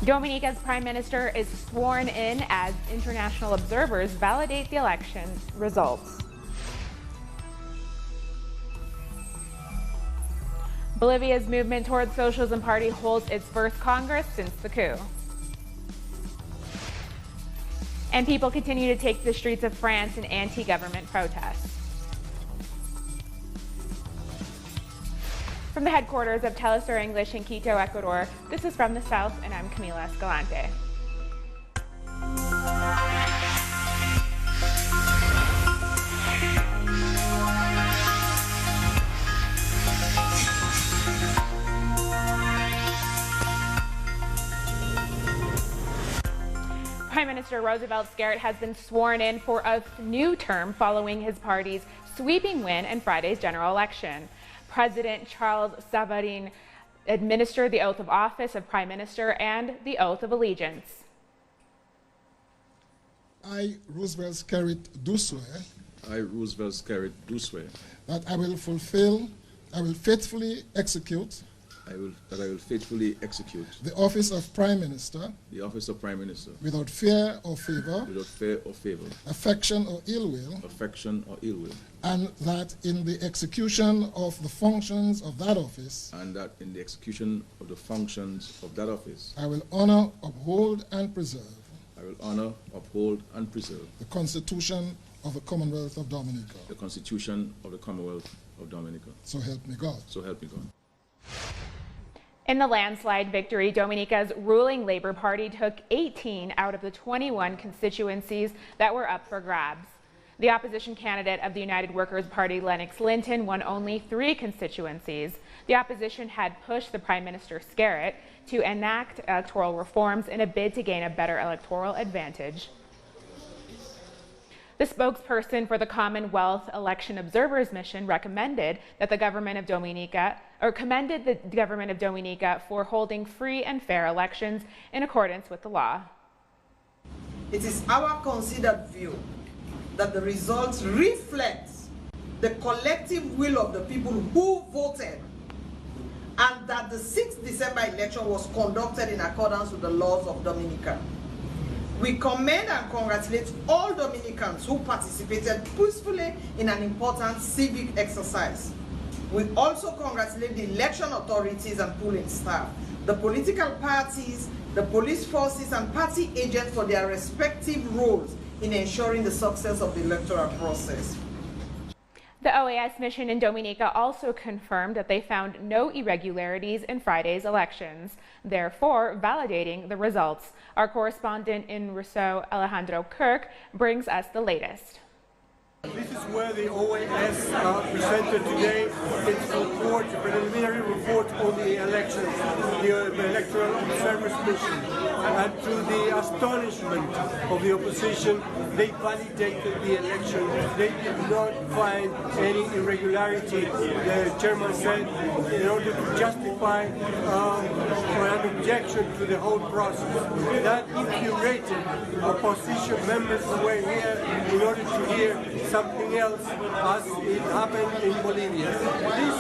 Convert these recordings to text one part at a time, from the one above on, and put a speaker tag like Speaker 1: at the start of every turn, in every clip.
Speaker 1: Dominica's Prime Minister is sworn in as international observers validate the election results. Bolivia's movement towards socialism party holds its first Congress since the coup. And people continue to take the streets of France in anti-government protests. From the headquarters of Telesur English in Quito, Ecuador, this is From the South, and I'm Camila Escalante. Prime Minister Roosevelt Skerrit has been sworn in for a new term following his party's sweeping win in Friday's general election. President Charles Savarin administered the oath of office of Prime Minister and the oath of allegiance.
Speaker 2: I, Roosevelt Skerrit, do swear.
Speaker 3: I, Roosevelt Skerrit, do swear.
Speaker 2: That I will faithfully execute.
Speaker 3: That I will faithfully execute
Speaker 2: the office of Prime Minister.
Speaker 3: The office of Prime Minister.
Speaker 2: Without fear or favor.
Speaker 3: Without fear or favor.
Speaker 2: Affection or ill will.
Speaker 3: Affection or ill will.
Speaker 2: And that in the execution of the functions of that office.
Speaker 3: And that in the execution of the functions of that office.
Speaker 2: I will honor, uphold, and preserve.
Speaker 3: I will honor, uphold, and preserve.
Speaker 2: The Constitution of the Commonwealth of Dominica.
Speaker 3: The Constitution of the Commonwealth of Dominica.
Speaker 2: So help me God.
Speaker 3: So help me God.
Speaker 1: In the landslide victory, Dominica's ruling Labour Party took 18 out of the 21 constituencies that were up for grabs. The opposition candidate of the United Workers' Party, Lennox Linton, won only 3 constituencies. The opposition had pushed the Prime Minister Skerrit to enact electoral reforms in a bid to gain a better electoral advantage. The spokesperson for the Commonwealth Election Observers Mission recommended that the government of Dominica, or commended the government of Dominica for holding free and fair elections in accordance with the law.
Speaker 4: It is our considered view that the results reflect the collective will of the people who voted, and that the 6th December election was conducted in accordance with the laws of Dominica. We commend and congratulate all Dominicans who participated peacefully in an important civic exercise. We also congratulate the election authorities and polling staff, the political parties, the police forces, and party agents for their respective roles in ensuring the success of the electoral process.
Speaker 1: The OAS mission in Dominica also confirmed that they found no irregularities in Friday's elections, therefore validating the results. Our correspondent in Rousseau, Alejandro Kirk, brings us the latest.
Speaker 5: This is where the OAS presented today its report, the preliminary report on the elections, the Electoral Observers Mission. And to the astonishment of the opposition, they validated the election. They did not find any irregularity. The chairman said, in order to justify an objection to the whole process. That infuriated opposition members who were here in order to hear something else as it happened in Bolivia. This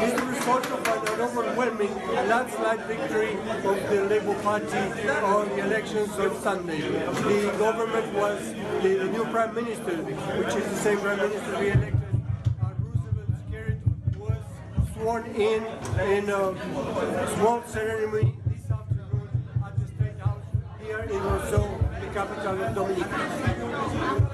Speaker 5: is the result of an overwhelming landslide victory of the Labour Party on the elections on Sunday. The government was, the new Prime Minister, which is the same Prime Minister we elected, Roosevelt Skerrit, was sworn in a small ceremony this afternoon at the State House here in Rousseau, the capital of Dominica.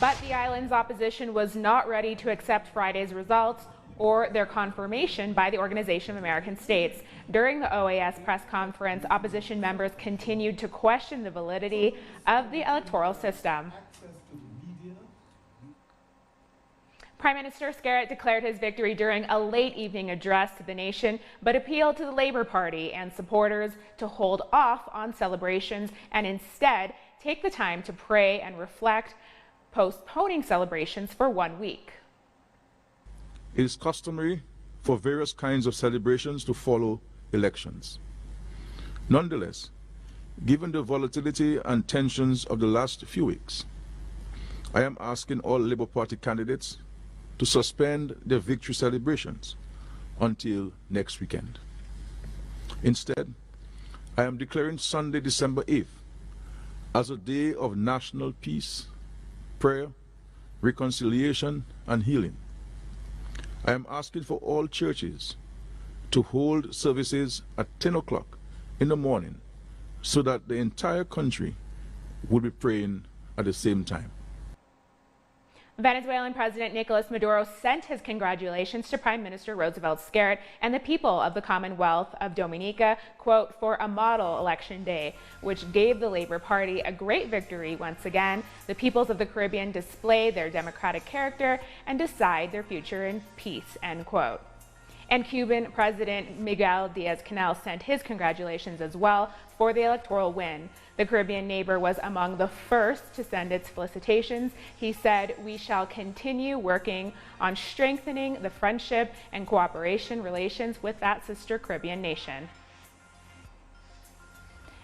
Speaker 1: But the island's opposition was not ready to accept Friday's results or their confirmation by the Organization of American States. During the OAS press conference, opposition members continued to question the validity of the electoral system. Prime Minister Skerrit declared his victory during a late evening address to the nation, but appealed to the Labour Party and supporters to hold off on celebrations and instead take the time to pray and reflect, postponing celebrations for 1 week.
Speaker 6: It is customary for various kinds of celebrations to follow elections. Nonetheless, given the volatility and tensions of the last few weeks, I am asking all Labour Party candidates to suspend their victory celebrations until next weekend. Instead, I am declaring Sunday, December 8th as a day of national peace, prayer, reconciliation, and healing. I am asking for all churches to hold services at 10 o'clock in the morning so that the entire country will be praying at the same time.
Speaker 1: Venezuelan President Nicolas Maduro sent his congratulations to Prime Minister Roosevelt Skerrit and the people of the Commonwealth of Dominica, quote, for a model election day, which gave the Labour Party a great victory once again. The peoples of the Caribbean display their democratic character and decide their future in peace, end quote. And Cuban President Miguel Diaz-Canel sent his congratulations as well for the electoral win. The Caribbean neighbor was among the first to send its felicitations. He said, "We shall continue working on strengthening the friendship and cooperation relations with that sister Caribbean nation."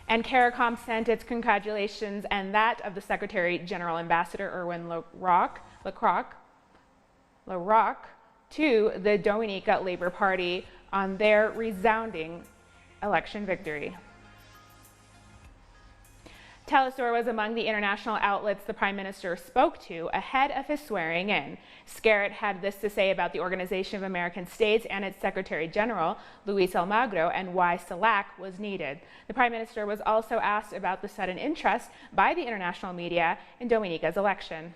Speaker 1: And CARICOM sent its congratulations and that of the Secretary General Ambassador Erwin LaRocque to the Dominica Labour Party on their resounding election victory. Telesur was among the international outlets the Prime Minister spoke to ahead of his swearing in. Skerrit had this to say about the Organization of American States and its Secretary General, Luis Almagro, and why SELAC was needed. The Prime Minister was also asked about the sudden interest by the international media in Dominica's election.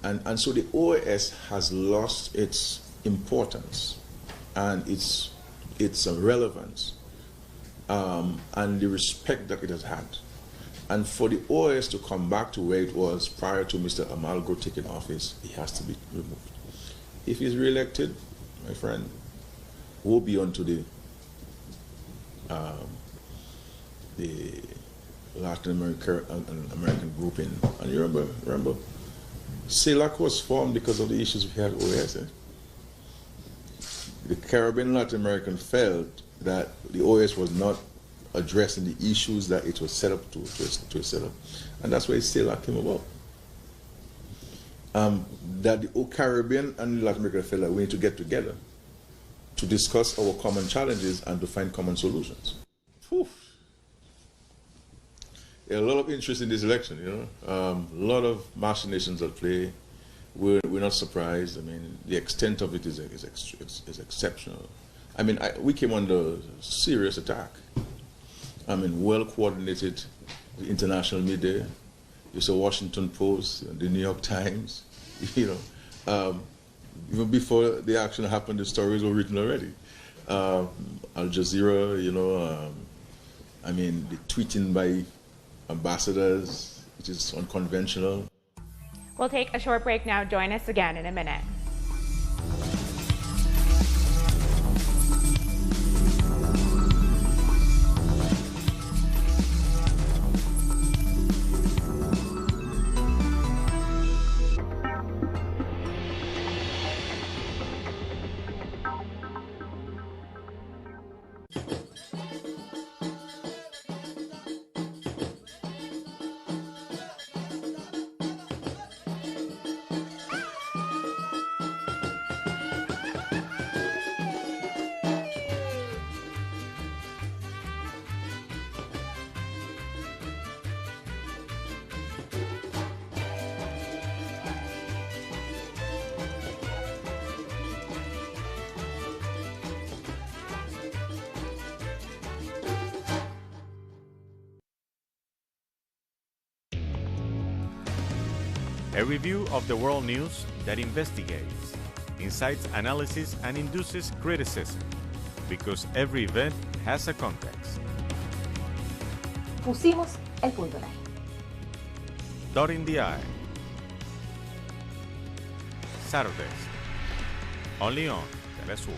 Speaker 3: And so the OAS has lost its importance and its relevance and the respect that it has had. And for the OAS to come back to where it was prior to Mr. Almagro taking office, he has to be removed. If he's re-elected, my friend, woe be unto the Latin American grouping. And you remember, CELAC was formed because of the issues we had with OAS. The Caribbean Latin American felt that the OAS was not addressing the issues that it was set up to set up. And that's why CELAC came about. That the Caribbean and Latin America felt that we need to get together to discuss our common challenges and to find common solutions. Whew. A lot of interest in this election, you know. A lot of machinations at play. We're not surprised. I mean, the extent of it is exceptional. I mean, we came under serious attack. I mean, well coordinated international media. You saw Washington Post, the New York Times. You know, even before the action happened, the stories were written already. Al Jazeera, you know. I mean, the tweeting by ambassadors, which is unconventional.
Speaker 1: We'll take a short break now. Join us again in a minute.
Speaker 7: A review of the world news that investigates, incites analysis, and induces criticism, because every event has a context.
Speaker 8: Pusimos el punto en la I.
Speaker 7: Dotting the I. Saturdays, only on Telesur.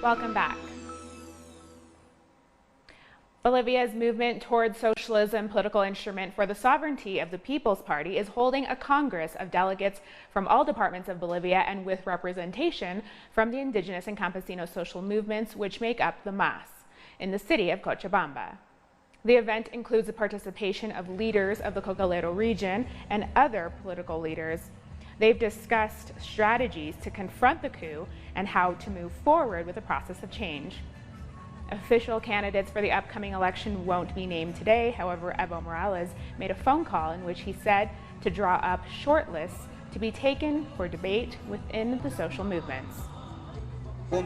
Speaker 1: Welcome back. Bolivia's movement towards socialism political instrument for the sovereignty of the People's Party is holding a Congress of delegates from all departments of Bolivia and with representation from the indigenous and campesino social movements which make up the MAS in the city of Cochabamba. The event includes the participation of leaders of the Cocalero region and other political leaders. They've discussed strategies to confront the coup and how to move forward with the process of change. Official candidates for the upcoming election won't be named today. However, Evo Morales made a phone call in which he said to draw up shortlists to be taken for debate within the social movements.
Speaker 8: I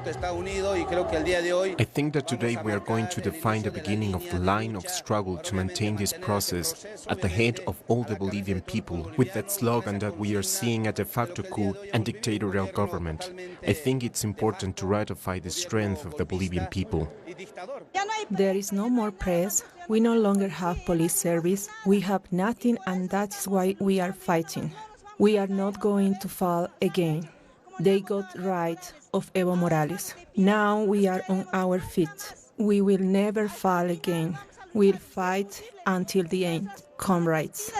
Speaker 8: think that today we are going to define the beginning of the line of struggle to maintain this process at the head of all the Bolivian people, with that slogan that we are seeing a de facto coup and dictatorial government. I think it's important to ratify the strength of the Bolivian people.
Speaker 9: There is no more press, we no longer have police service, we have nothing, and that's why we are fighting. We are not going to fall again. They got right of Evo Morales. Now we are on our feet. We will never fall again. We'll fight until the end. Comrades.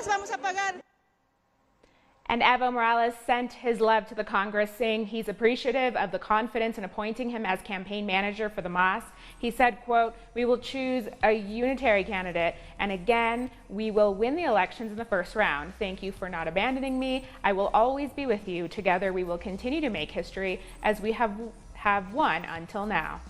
Speaker 1: And Evo Morales sent his love to the Congress, saying he's appreciative of the confidence in appointing him as campaign manager for the MAS. He said, quote, "We will choose a unitary candidate, and again, we will win the elections in the first round. Thank you for not abandoning me. I will always be with you. Together, we will continue to make history as we have won until now."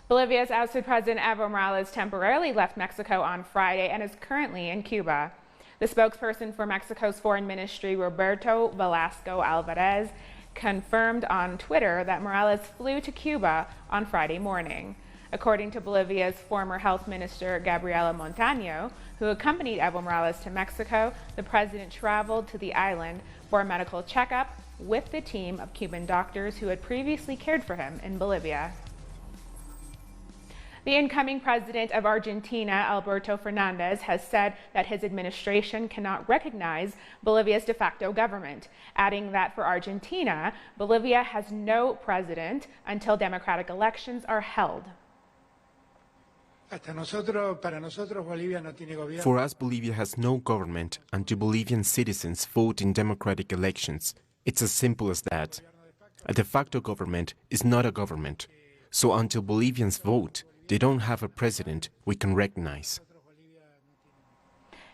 Speaker 1: Bolivia's ousted President Evo Morales temporarily left Mexico on Friday and is currently in Cuba. The spokesperson for Mexico's Foreign Ministry, Roberto Velasco Alvarez, confirmed on Twitter that Morales flew to Cuba on Friday morning. According to Bolivia's former health minister, Gabriela Montaño, who accompanied Evo Morales to Mexico, the president traveled to the island for a medical checkup with the team of Cuban doctors who had previously cared for him in Bolivia. The incoming president of Argentina, Alberto Fernandez, has said that his administration cannot recognize Bolivia's de facto government, adding that for Argentina, Bolivia has no president until democratic elections are held.
Speaker 8: For us, Bolivia has no government until Bolivian citizens vote in democratic elections. It's as simple as that. A de facto government is not a government. So until Bolivians vote, they don't have a president we can recognize.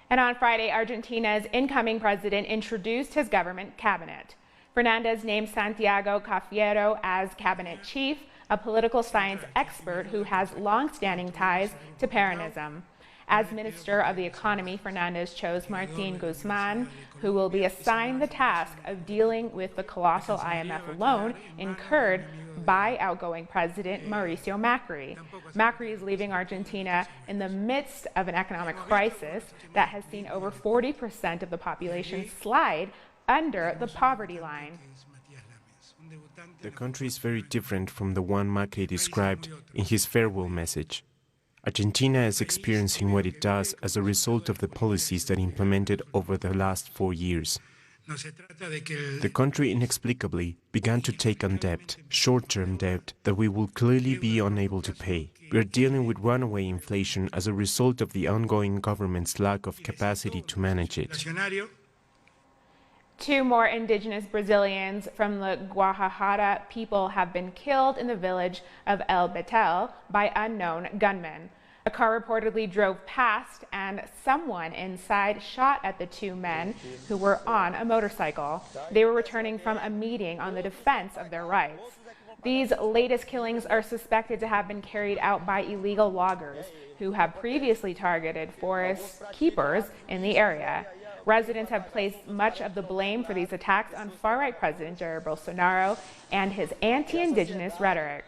Speaker 1: And on Friday, Argentina's incoming president introduced his government cabinet. Fernandez named Santiago Cafiero as cabinet chief, a political science expert who has long-standing ties to Peronism. As Minister of the Economy, Fernandez chose Martín Guzmán, who will be assigned the task of dealing with the colossal IMF loan incurred by outgoing President Mauricio Macri. Macri is leaving Argentina in the midst of an economic crisis that has seen over 40% of the population slide under the poverty line.
Speaker 8: The country is very different from the one Macri described in his farewell message. Argentina is experiencing what it does as a result of the policies that implemented over the last 4 years. The country inexplicably began to take on debt, short-term debt, that we will clearly be unable to pay. We are dealing with runaway inflation as a result of the ongoing government's lack of capacity to manage it.
Speaker 1: 2 more indigenous Brazilians from the Guajajara people have been killed in the village of El Betel by unknown gunmen. A car reportedly drove past and someone inside shot at the 2 men who were on a motorcycle. They were returning from a meeting on the defense of their rights. These latest killings are suspected to have been carried out by illegal loggers who have previously targeted forest keepers in the area. Residents have placed much of the blame for these attacks on far-right President Jair Bolsonaro and his anti-indigenous rhetoric.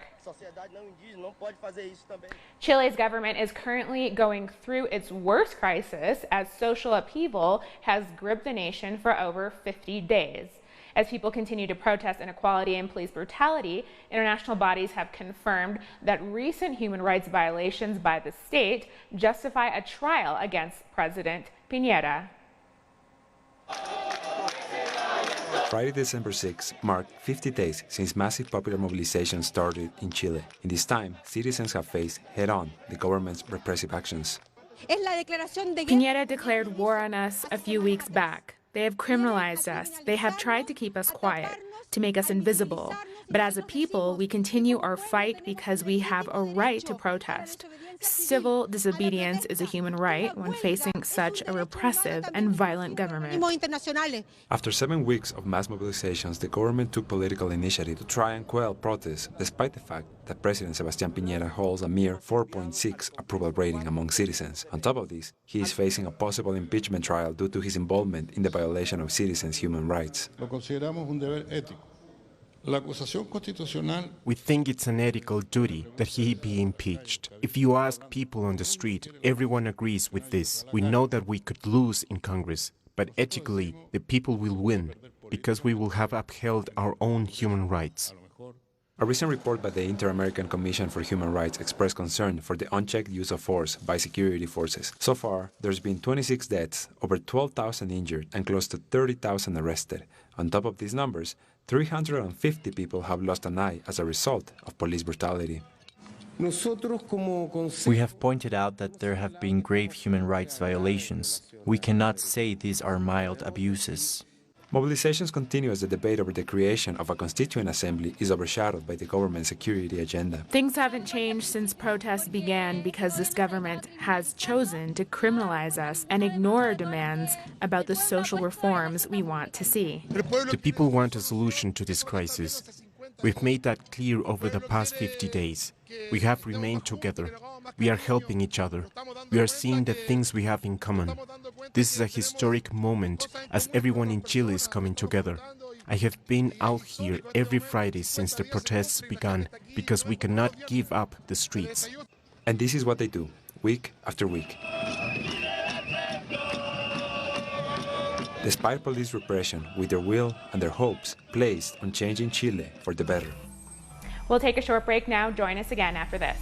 Speaker 1: Chile's government is currently going through its worst crisis as social upheaval has gripped the nation for over 50 days. As people continue to protest inequality and police brutality, international bodies have confirmed that recent human rights violations by the state justify a trial against President Piñera.
Speaker 10: Friday, December 6 marked 50 days since massive popular mobilization started in Chile. In this time, citizens have faced head-on the government's repressive actions.
Speaker 1: Piñera declared war on us a few weeks back. They have criminalized us. They have tried to keep us quiet, to make us invisible. But as a people, we continue our fight because we have a right to protest. Civil disobedience is a human right when facing such a repressive and violent government.
Speaker 10: After 7 weeks of mass mobilizations, the government took political initiative to try and quell protests, despite the fact that President Sebastián Piñera holds a mere 4.6 approval rating among citizens. On top of this, he is facing a possible impeachment trial due to his involvement in the violation of citizens' human rights.
Speaker 11: Lo consideramos un deber ético. La acusación constitucional.
Speaker 8: We think it's an ethical duty that he be impeached. If you ask people on the street, everyone agrees with this. We know that we could lose in Congress, but ethically, the people will win, because we will have upheld our own human rights.
Speaker 10: A recent report by the Inter-American Commission for Human Rights expressed concern for the unchecked use of force by security forces. So far, there's been 26 deaths, over 12,000 injured, and close to 30,000 arrested. On top of these numbers, 350 people have lost an eye as a result of police brutality.
Speaker 12: We have pointed out that there have been grave human rights violations. We cannot say these are mild abuses.
Speaker 10: Mobilizations continue as the debate over the creation of a constituent assembly is overshadowed by the government's security agenda.
Speaker 1: Things haven't changed since protests began because this government has chosen to criminalize us and ignore our demands about the social reforms we want to see.
Speaker 8: The people want a solution to this crisis. We've made that clear over the past 50 days. We have remained together. We are helping each other. We are seeing the things we have in common. This is a historic moment as everyone in Chile is coming together. I have been out here every Friday since the protests began because we cannot give up the streets.
Speaker 10: And this is what they do, week after week. Despite police repression, with their will and their hopes placed on changing Chile for the better.
Speaker 1: We'll take a short break now. Join us again after this.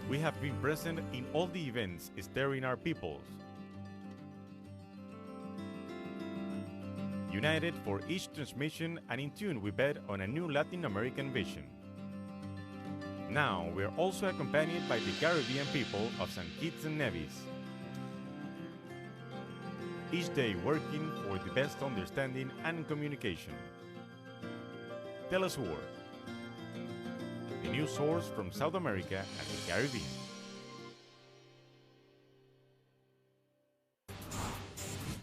Speaker 7: We have been present in all the events stirring our peoples. United for each transmission and in tune we bet on a new Latin American vision. Now we are also accompanied by the Caribbean people of St. Kitts and Nevis. Each day working for the best understanding and communication. Tell us more. The news source from South America and the Caribbean.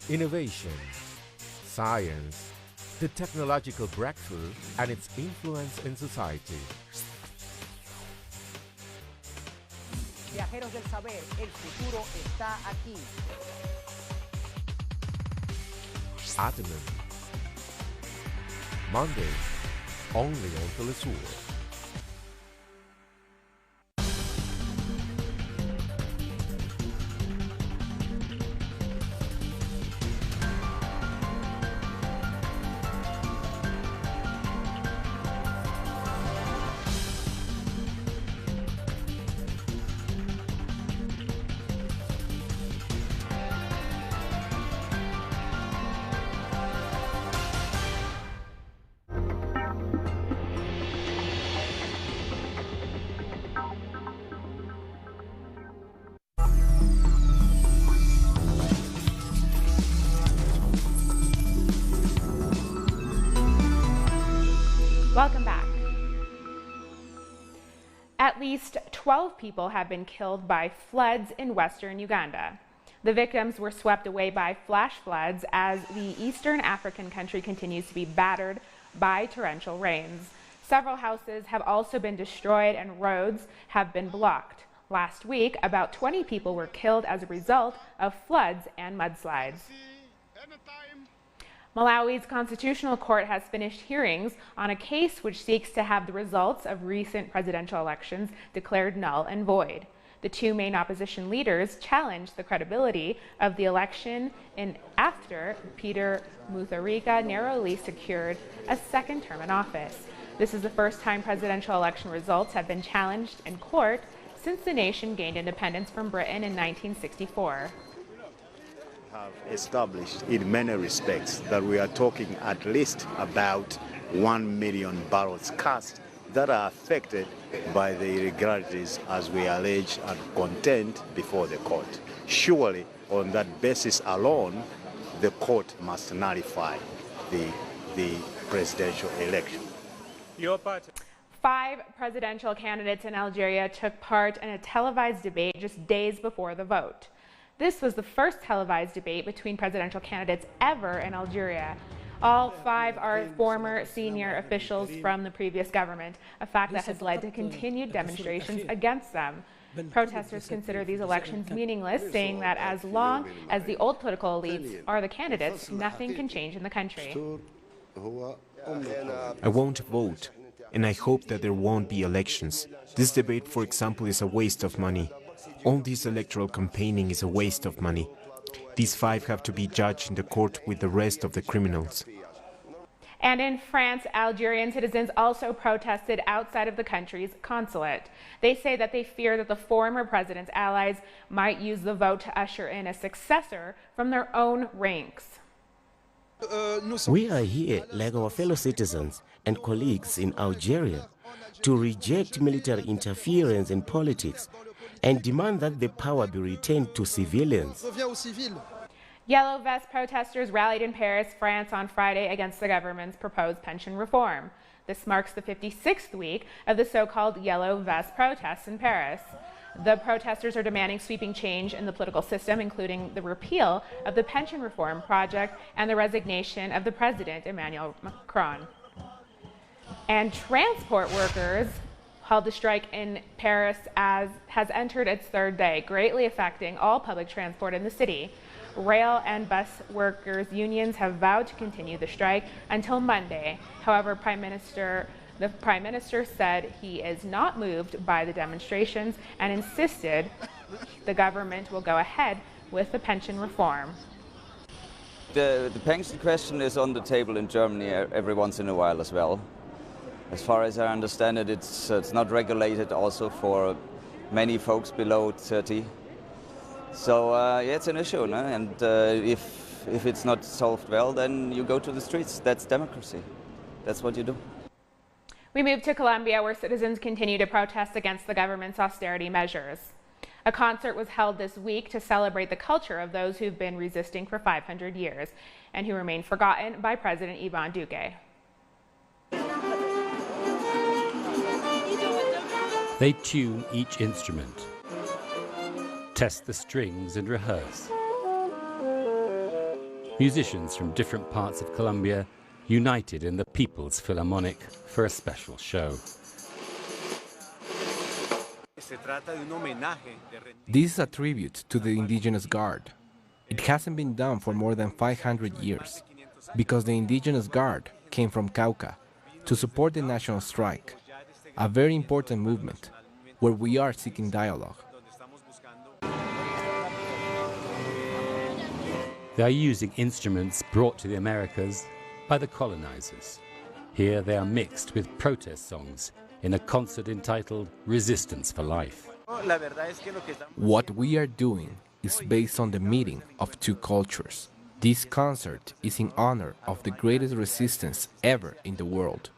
Speaker 13: Innovation, science, the technological breakthrough, and its influence in society.
Speaker 14: Viajeros del saber, el futuro está aquí.
Speaker 13: Atomum. Monday, only on Telesur.
Speaker 1: Welcome back. At least 12 people have been killed by floods in western Uganda. The victims were swept away by flash floods as the Eastern African country continues to be battered by torrential rains. Several houses have also been destroyed and roads have been blocked. Last week, about 20 people were killed as a result of floods and mudslides. Malawi's Constitutional Court has finished hearings on a case which seeks to have the results of recent presidential elections declared null and void. The two main opposition leaders challenged the credibility of the election after Peter Mutharika narrowly secured a second term in office. This is the first time presidential election results have been challenged in court since the nation gained independence from Britain in 1964.
Speaker 15: Have established in many respects that we are talking at least about 1 million barrels cast that are affected by the irregularities as we allege and contend before the court. Surely, on that basis alone, the court must nullify the presidential election.
Speaker 1: 5 presidential candidates in Algeria took part in a televised debate just days before the vote. This was the first televised debate between presidential candidates ever in Algeria. All 5 are former senior officials from the previous government, a fact that has led to continued demonstrations against them. Protesters consider these elections meaningless, saying that as long as the old political elites are the candidates, nothing can change in the country.
Speaker 8: I won't vote, and I hope that there won't be elections. This debate, for example, is a waste of money. All this electoral campaigning is a waste of money. These 5 have to be judged in the court with the rest of the criminals.
Speaker 1: And in France, Algerian citizens also protested outside of the country's consulate. They say that they fear that the former president's allies might use the vote to usher in a successor from their own ranks.
Speaker 16: We are here, like our fellow citizens and colleagues in Algeria, to reject military interference in politics and demand that the power be returned to civilians.
Speaker 1: Yellow vest protesters rallied in Paris, France on Friday against the government's proposed pension reform. This marks the 56th week of the so-called yellow vest protests in Paris. The protesters are demanding sweeping change in the political system, including the repeal of the pension reform project and the resignation of the president, Emmanuel Macron. And transport workers held a strike in Paris has entered its 3rd day, greatly affecting all public transport in the city. Rail and bus workers' unions have vowed to continue the strike until Monday. However, the Prime Minister said he is not moved by the demonstrations and insisted the government will go ahead with the pension reform.
Speaker 17: The pension question is on the table in Germany every once in a while as well. As far as I understand it, it's not regulated also for many folks below 30. So yeah, it's an issue, no? And if it's not solved well, then you go to the streets. That's democracy. That's what you do.
Speaker 1: We move to Colombia, where citizens continue to protest against the government's austerity measures. A concert was held this week to celebrate the culture of those who've been resisting for 500 years and who remain forgotten by President Iván Duque.
Speaker 18: They tune each instrument, test the strings and rehearse. Musicians from different parts of Colombia united in the People's Philharmonic for a special show.
Speaker 19: This is a tribute to the Indigenous Guard. It hasn't been done for more than 500 years, because the Indigenous Guard came from Cauca to support the national strike, a very important movement where we are seeking dialogue.
Speaker 18: They are using instruments brought to the Americas by the colonizers. Here they are mixed with protest songs in a concert entitled Resistance for Life.
Speaker 19: What we are doing is based on the meeting of 2 cultures. This concert is in honor of the greatest resistance ever in the world.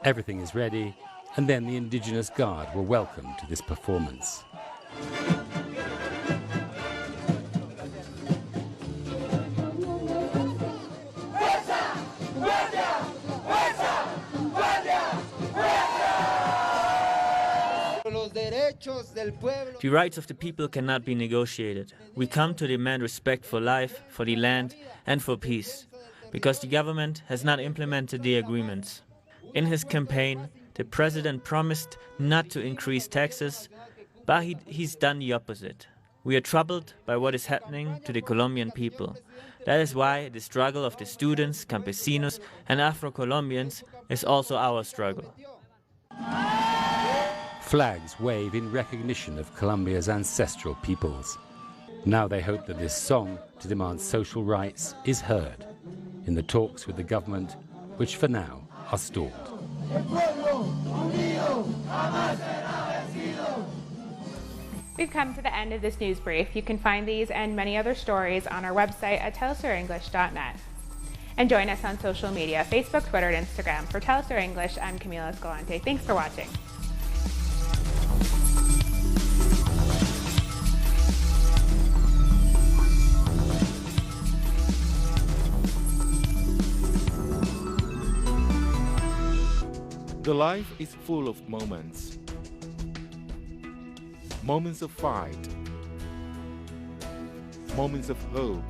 Speaker 18: Everything is ready, and then the Indigenous Guard were welcomed to this performance.
Speaker 20: The rights of the people cannot be negotiated. We come to demand respect for life, for the land, and for peace, because the government has not implemented the agreements. In his campaign, the president promised not to increase taxes, but he's done the opposite. We are troubled by what is happening to the Colombian people. That is why the struggle of the students, campesinos, and Afro-Colombians is also our struggle.
Speaker 18: Flags wave in recognition of Colombia's ancestral peoples. Now they hope that this song to demand social rights is heard in the talks with the government, which for now are stalled.
Speaker 1: We've come to the end of this news brief. You can find these and many other stories on our website at telsurenglish.net. And join us on social media, Facebook, Twitter, and Instagram. For Telesur English, I'm Camila Escalante. Thanks for watching.
Speaker 6: The life is full of moments. Moments of fight. Moments of hope.